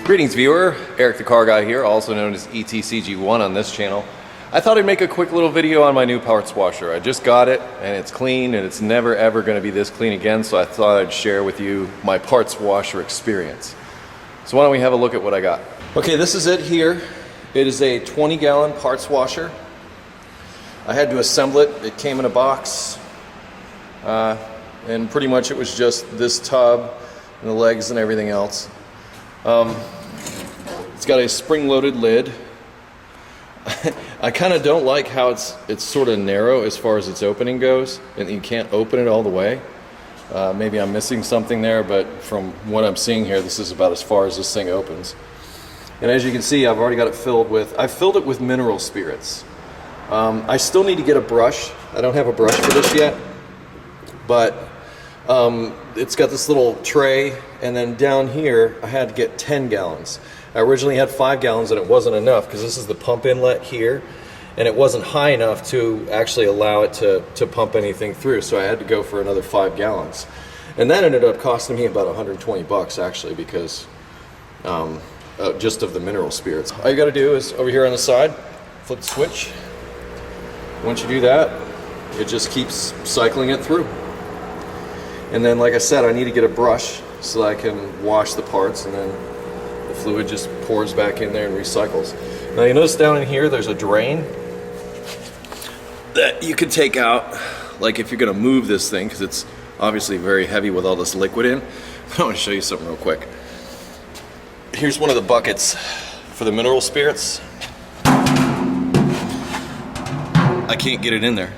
Greetings viewer, Eric the Car Guy here, also known as ETCG1 on this channel. I thought I'd make a quick little video on my new parts washer. I just got it and it's clean and it's never ever going to be this clean again, so I thought I'd share with you my parts washer experience. So why don't we have a look at what I got. Okay, this is it here. It is a 20-gallon parts washer. I had to assemble it. It came in a box and pretty much it was just this tub and the legs and everything else. It's got a spring-loaded lid. I kind of don't like how it's sort of narrow as far as its opening goes, and you can't open it all the way. Maybe I'm missing something there, but from what I'm seeing here, this is about as far as this thing opens. And as you can see, I've already got it filled with, I filled it with mineral spirits. I still need to get a brush. I don't have a brush for this yet, but it's got this little tray, and then down here I had to get 10 gallons. I originally had 5 gallons and it wasn't enough because this is the pump inlet here, and it wasn't high enough to actually allow it to pump anything through, so I had to go for another 5 gallons. And that ended up costing me about 120 bucks actually, because just of the mineral spirits. All you got to do is over here on the side, flip the switch. Once you do that, it just keeps cycling it through. And then, like I said, I need to get a brush so that I can wash the parts, and then the fluid just pours back in there and recycles. Now you notice down in here there's a drain that you can take out, like if you're going to move this thing, because it's obviously very heavy with all this liquid in. I want to show you something real quick. Here's one of the buckets for the mineral spirits. I can't get it in there,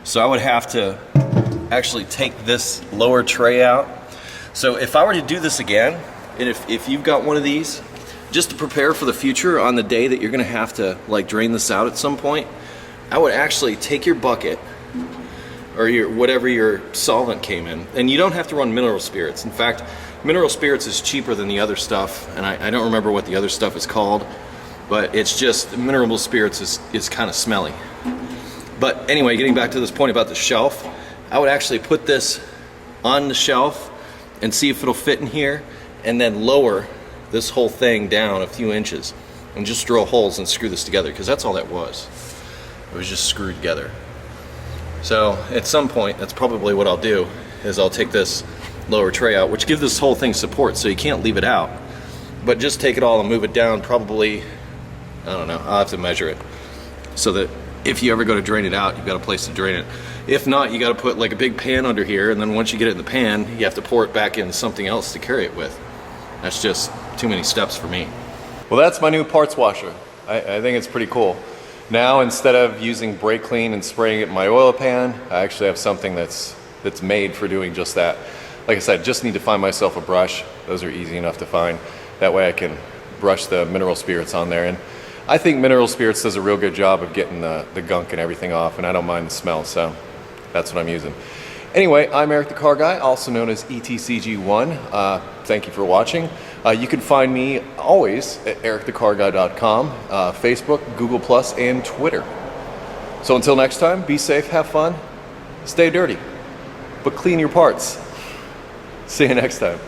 so I would have to actually take this lower tray out. So if I were to do this again, and if you've got one of these, just to prepare for the future on the day that you're gonna have to like drain this out at some point, I would actually take your bucket or your whatever your solvent came in, and you don't have to run mineral spirits. In fact, mineral spirits is cheaper than the other stuff, and I don't remember what the other stuff is called, but it's just mineral spirits is kind of smelly. But anyway, getting back to this point about the shelf, I would actually put this on the shelf and see if it'll fit in here, and then lower this whole thing down a few inches and just drill holes and screw this together, because that's all that was. It was just screwed together. So at some point, that's probably what I'll do, is I'll take this lower tray out, which gives this whole thing support, so you can't leave it out, but just take it all and move it down probably, I don't know, I'll have to measure it, so that if you ever go to drain it out, you've got a place to drain it. If not, you got to put like a big pan under here, and then once you get it in the pan, you have to pour it back in something else to carry it with. That's just too many steps for me. Well, that's my new parts washer. I think it's pretty cool. Now, instead of using brake clean and spraying it in my oil pan, I actually have something that's made for doing just that. Like I said, just need to find myself a brush. Those are easy enough to find. That way I can brush the mineral spirits on there. And I think mineral spirits does a real good job of getting the gunk and everything off, and I don't mind the smell, so that's what I'm using. Anyway, I'm Eric the Car Guy, also known as ETCG1. Thank you for watching. You can find me always at ericthecarguy.com, Facebook, Google+, and Twitter. So until next time, be safe, have fun, stay dirty, but clean your parts. See you next time.